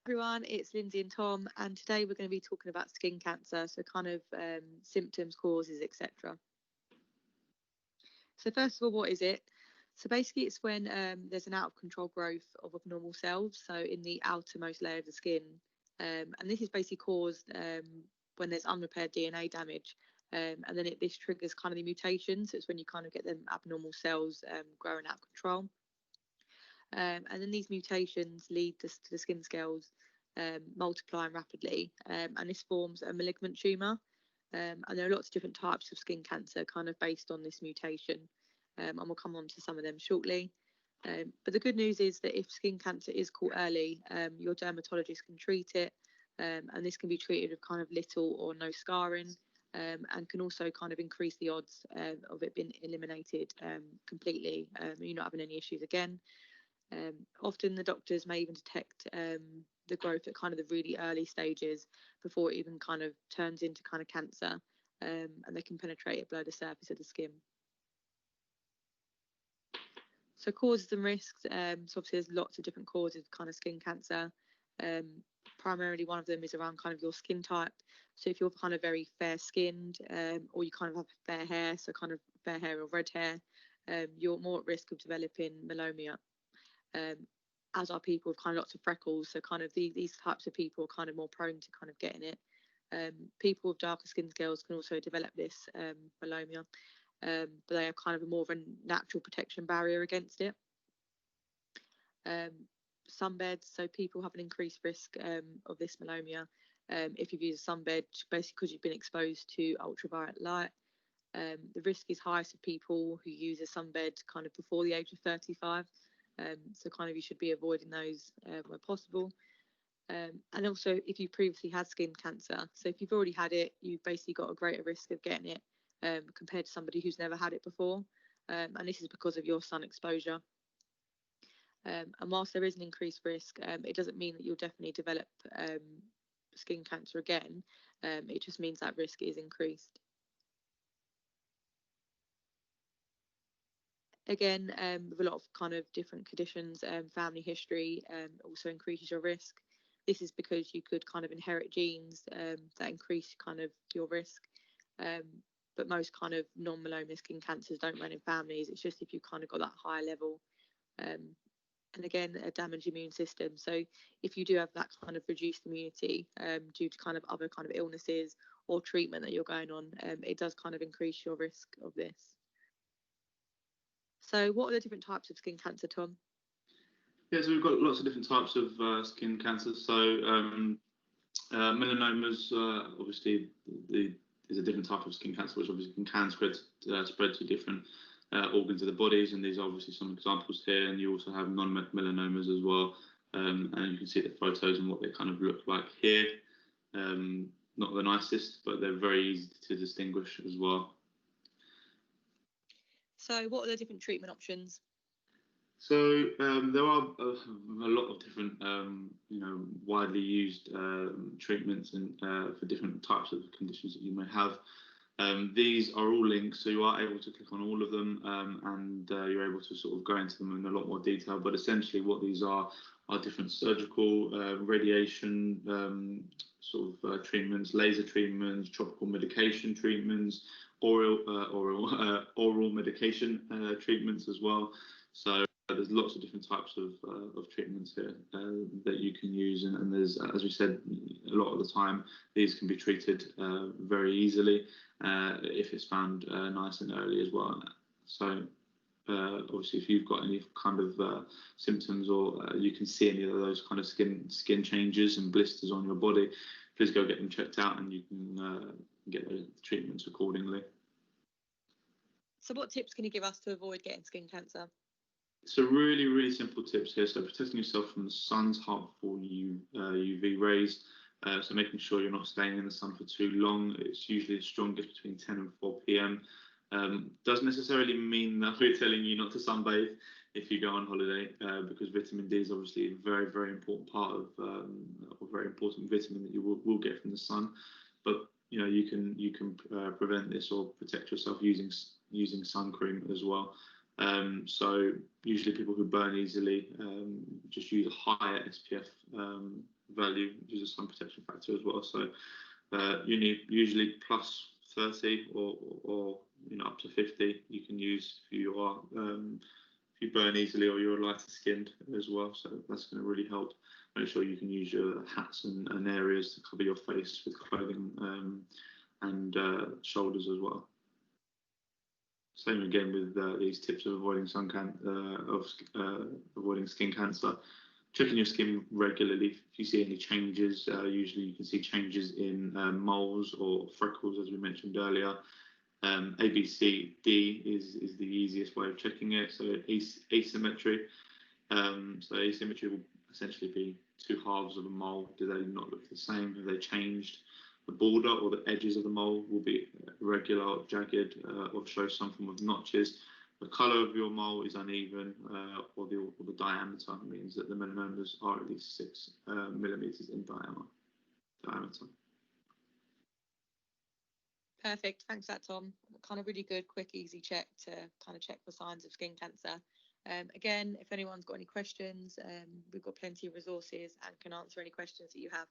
Everyone, it's Lindsay and Tom, and today we're going to be talking about skin cancer, so kind of symptoms, causes, etc. So first of all, what is it? So basically, it's when there's an out of control growth of abnormal cells, so in the outermost layer of the skin, and this is basically caused when there's unrepaired DNA damage, and then this triggers kind of the mutation. So it's when you kind of get them abnormal cells growing out of control. And then these mutations lead to the skin scales multiplying rapidly, and this forms a malignant tumour. And there are lots of different types of skin cancer kind of based on this mutation, and we'll come on to some of them shortly. But the good news is that if skin cancer is caught early, your dermatologist can treat it, and this can be treated with kind of little or no scarring, and can also kind of increase the odds of it being eliminated completely, and you're not having any issues again. Often the doctors may even detect the growth at kind of the really early stages before it even kind of turns into kind of cancer, and they can penetrate it below the surface of the skin. So causes and risks, so obviously there's lots of different causes of kind of skin cancer. Primarily one of them is around kind of your skin type. So if you're kind of very fair skinned, or you kind of have fair hair, so kind of fair hair or red hair, you're more at risk of developing melanoma. As are people with kind of lots of freckles, so kind of these types of people are kind of more prone to kind of getting it. People with darker skin scales can also develop this melanoma, but they have kind of more of a natural protection barrier against it. Sunbeds, so people have an increased risk of this melanoma if you've used a sunbed, basically because you've been exposed to ultraviolet light. The risk is highest for people who use a sunbed kind of before the age of 35. So kind of you should be avoiding those where possible. And also if you previously had skin cancer, so if you've already had it, you've basically got a greater risk of getting it compared to somebody who's never had it before. And this is because of your sun exposure. And whilst there is an increased risk, it doesn't mean that you'll definitely develop skin cancer again. It just means that risk is increased. Again, with a lot of kind of different conditions, family history also increases your risk. This is because you could kind of inherit genes that increase kind of your risk. But most kind of non-melanoma skin cancers don't run in families. It's just if you kind of got that higher level. And again, a damaged immune system. So if you do have that kind of reduced immunity due to kind of other kind of illnesses or treatment that you're going on, it does kind of increase your risk of this. So what are the different types of skin cancer, Tom? Yeah, so we've got lots of different types of skin cancers. So melanomas, obviously, is a different type of skin cancer, which obviously can spread to different organs of the bodies, and these are obviously some examples here. And you also have non-melanomas as well, and you can see the photos and what they kind of look like here. Not the nicest, but they're very easy to distinguish as well. So what are the different treatment options? So there are a lot of different, widely used treatments and for different types of conditions that you may have. These are all linked, so you are able to click on all of them, and you're able to sort of go into them in a lot more detail. But essentially, what these are different surgical, radiation treatments, laser treatments, tropical medication treatments, oral medication treatments as well. So there's lots of different types of treatments here that you can use, and there's, as we said, a lot of the time these can be treated very easily if it's found nice and early as well. So obviously, if you've got any kind of symptoms or you can see any of those kind of skin changes and blisters on your body, please go get them checked out, and you can get the treatments accordingly. So what tips can you give us to avoid getting skin cancer? So really, really simple tips here. So protecting yourself from the sun's harmful UV rays. So making sure you're not staying in the sun for too long. It's usually strongest between 10 and 4 p.m. Doesn't necessarily mean that we're telling you not to sunbathe if you go on holiday, because vitamin D is obviously a very, very important part of a very important vitamin that you will get from the sun. But you can prevent this or protect yourself using sun cream as well. So usually people who burn easily just use a higher SPF value, which is a sun protection factor as well. So you need usually plus 30 or up to 50. You can use if you are if you burn easily or you're lighter skinned as well. So that's going to really help. Make sure you can use your hats and areas to cover your face with clothing and shoulders as well. Same again with these tips of avoiding avoiding skin cancer. Checking your skin regularly. If you see any changes, usually you can see changes in moles or freckles, as we mentioned earlier. A, B, C, D is the easiest way of checking it. So asymmetry. So asymmetry will essentially be two halves of a mole. Do they not look the same? Have they changed? The border or the edges of the mole will be irregular or jagged or show some form of notches. The colour of your mole is uneven, or the diameter means that the melanomas are at least 6 millimeters in diameter. Perfect. Thanks for that, Tom. Kind of really good, quick, easy check to kind of check for signs of skin cancer. Again, if anyone's got any questions, we've got plenty of resources and can answer any questions that you have.